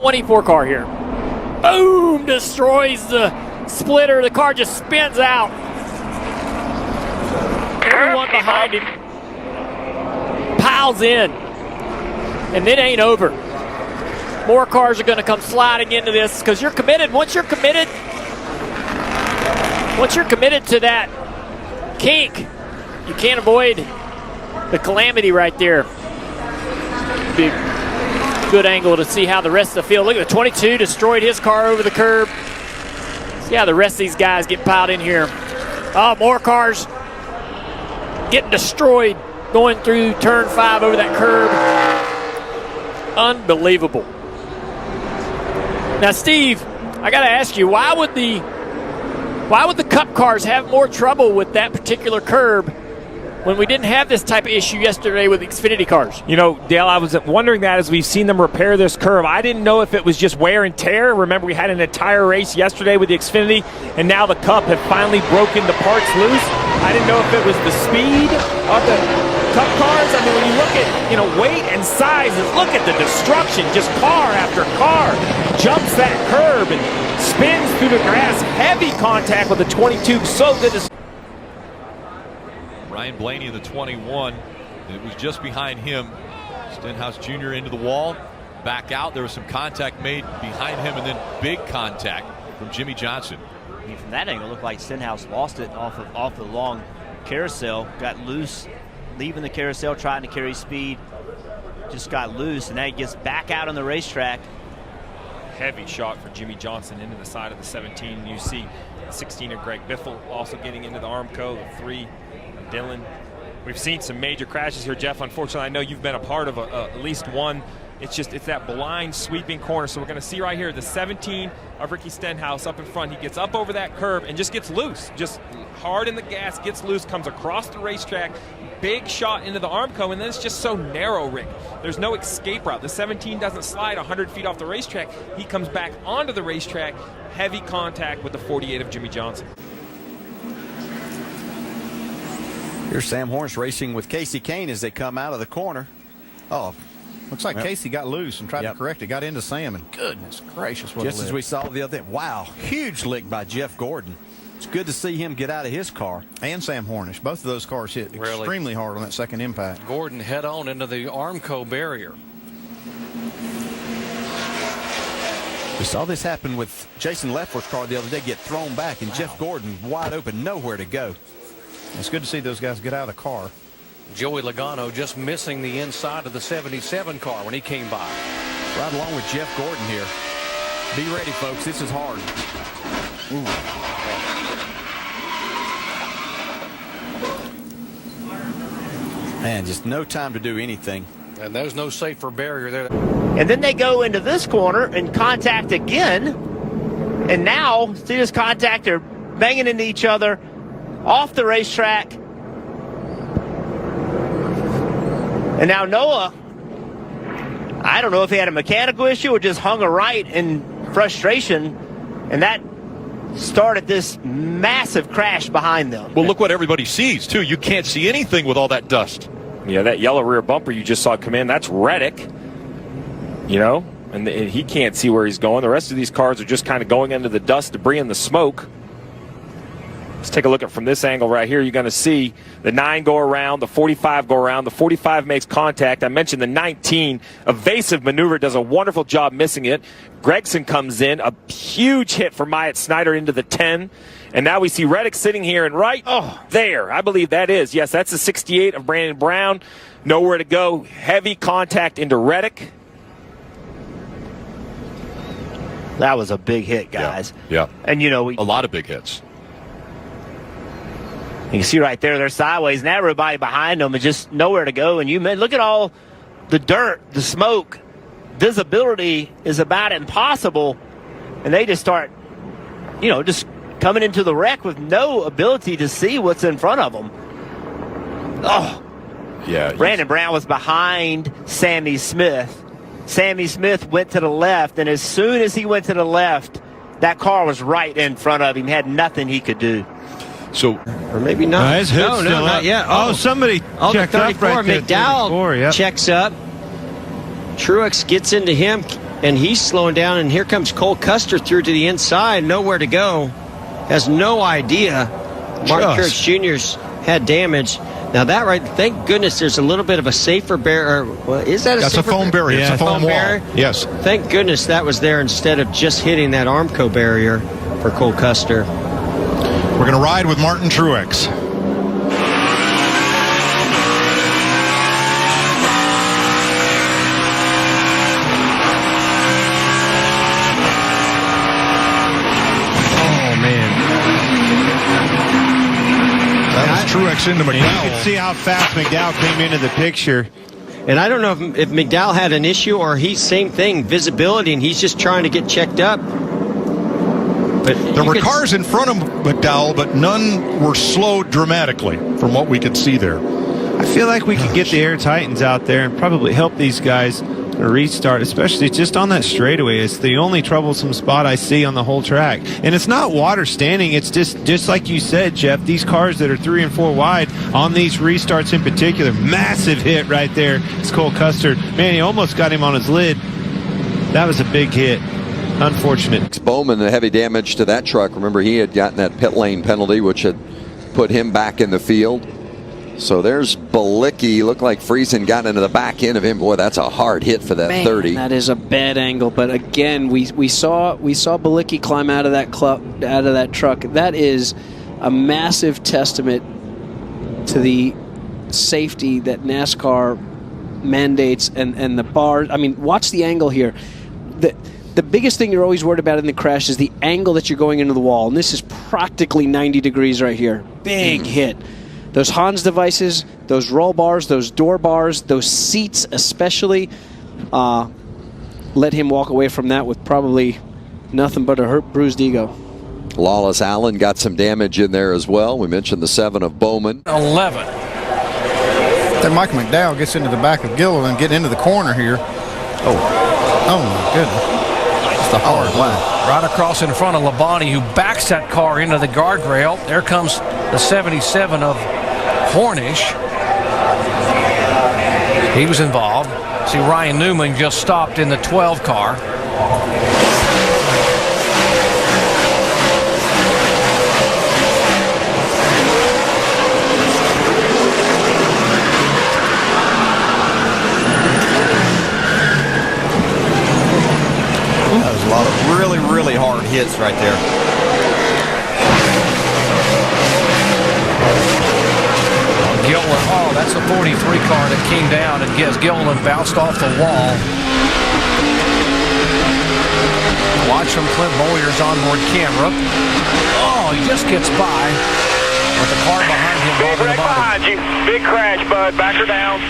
24 car here. Boom! Destroys the splitter. The car just spins out. Everyone behind him piles in. And it ain't over. More cars are going to come sliding into this because you're committed. Once you're committed to that kink, you can't avoid the calamity right there. Big, good angle to see how the rest of the field. Look at the 22 destroyed his car over the curb. See how the rest of these guys get piled in here. Oh, more cars getting destroyed going through turn 5 over that curb. Unbelievable. Now, Steve, I got to ask you, why would the Cup cars have more trouble with that particular curb when we didn't have this type of issue yesterday with Xfinity cars? You know, Dale, I was wondering that as we've seen them repair this curve. I didn't know if it was just wear and tear. Remember, we had an entire race yesterday with the Xfinity, and now the Cup have finally broken the parts loose. I didn't know if it was the speed of the Cup cars. I mean, when you look at, weight and sizes, look at the destruction. Just car after car jumps that curb and spins through the grass. Heavy contact with the 22. So good to see. Ryan Blaney in the 21. It was just behind him. Stenhouse Jr. into the wall. Back out. There was some contact made behind him, and then big contact from Jimmy Johnson. I mean, from that angle, it looked like Stenhouse lost it off the long carousel. Got loose, leaving the carousel, trying to carry speed. Just got loose, and now he gets back out on the racetrack. Heavy shot for Jimmy Johnson into the side of the 17. You see 16 of Greg Biffle also getting into the Armco, the 3 of Dylan. We've seen some major crashes here, Jeff. Unfortunately, I know you've been a part of at least one. It's that blind sweeping corner. So we're going to see right here the 17 of Ricky Stenhouse up in front. He gets up over that curb and just gets loose. Just hard in the gas, gets loose, comes across the racetrack. Big shot into the Armco, and then it's just so narrow, Rick. There's no escape route. The 17 doesn't slide 100 feet off the racetrack. He comes back onto the racetrack. Heavy contact with the 48 of Jimmy Johnson. Here's Sam Hornish racing with Casey Kane as they come out of the corner. Oh, looks like Casey got loose and tried to correct it. Got into Sam, and goodness gracious, what just as we saw the other day. Wow, huge lick by Jeff Gordon. It's good to see him get out of his car. And Sam Hornish. Both of those cars hit extremely hard on that second impact. Gordon head on into the Armco barrier. We saw this happen with Jason Leffler's car the other day, get thrown back, and Jeff Gordon wide open, nowhere to go. It's good to see those guys get out of the car. Joey Logano just missing the inside of the 77 car when he came by. Right along with Jeff Gordon here. Be ready, folks. This is hard. Ooh. Man, just no time to do anything. And there's no safer barrier there. And then they go into this corner and contact again. And now, see this contact, they're banging into each other off the racetrack. And now Noah, I don't know if he had a mechanical issue or just hung a right in frustration, and that started this massive crash behind them. Well, look what everybody sees, too. You can't see anything with all that dust. Yeah, that yellow rear bumper you just saw come in, that's Reddick. And he can't see where he's going. The rest of these cars are just kind of going into the dust, debris, and the smoke. Let's take a look at from this angle right here. You're going to see the 9 go around, the 45 go around. The 45 makes contact. I mentioned the 19 evasive maneuver, does a wonderful job missing it. Gregson comes in, a huge hit for Myatt Snyder into the 10. And now we see Reddick sitting here and right there. I believe that is. Yes, that's the 68 of Brandon Brown. Nowhere to go. Heavy contact into Reddick. That was a big hit, guys. Yeah. And, a lot of big hits. You can see right there, they're sideways. Now everybody behind them is just nowhere to go. And look at all the dirt, the smoke. Visibility is about impossible. And they just start, just coming into the wreck with no ability to see what's in front of them. Oh. Yeah. Brandon Brown was behind Sammy Smith. Sammy Smith went to the left, and as soon as he went to the left, that car was right in front of him. He had nothing he could do. So, or maybe not. His hood's no, still not up. yet. Oh, somebody checked up right there. McDowell checks up. Truex gets into him. and he's slowing down, and here comes Cole Custer through to the inside, nowhere to go, has no idea. Martin Truex Jr.'s had damage. Now that right, thank goodness there's a little bit of a safer barrier. Well, is that That's a foam barrier? Yeah. It's a foam wall. Barrier? Yes. Thank goodness that was there instead of just hitting that Armco barrier for Cole Custer. We're going to ride with Martin Truex. Truex into McDowell. You can see how fast McDowell came into the picture. And I don't know if McDowell had an issue or he's same thing, visibility, and he's just trying to get checked up. But there were cars in front of McDowell, but none were slowed dramatically from what we could see there. I feel like we could get the Air Titans out there and probably help these guys restart, especially just on that straightaway. It's the only troublesome spot I see on the whole track. And it's not water standing. It's just like you said, Jeff, these cars that are 3 and 4 wide on these restarts in particular. Massive hit right there. It's Cole Custer. Man, he almost got him on his lid. That was a big hit. Unfortunate. Bowman, the heavy damage to that truck. Remember, he had gotten that pit lane penalty, which had put him back in the field. So there's Balicki. Looked like Friesen got into the back end of him. Boy, that's a hard hit for that 30. That is a bad angle. But again, we saw Balicki climb out of that truck. That is a massive testament to the safety that NASCAR mandates and the bars. I mean, watch the angle here. The biggest thing you're always worried about in the crash is the angle that you're going into the wall. And this is practically 90 degrees right here. Big hit. Those Hans devices, those roll bars, those door bars, those seats especially, let him walk away from that with probably nothing but a bruised ego. Lawless Allen got some damage in there as well. We mentioned the 7 of Bowman. 11. Then Mike McDowell gets into the back of Gilliland, getting into the corner here. Oh my goodness. It's the hard line. Right across in front of Labonte, who backs that car into the guardrail. There comes the 77 of Hornish. He was involved. See, Ryan Newman just stopped in the 12 car. That was a lot of really hard hits right there. Gilliland, oh, that's the 43 car that came down and gets Gilliland bounced off the wall. Watch from Clint Bowyer's onboard camera. Oh, he just gets by with the car behind him. Big wreck behind you. Big crash, bud. Back her down.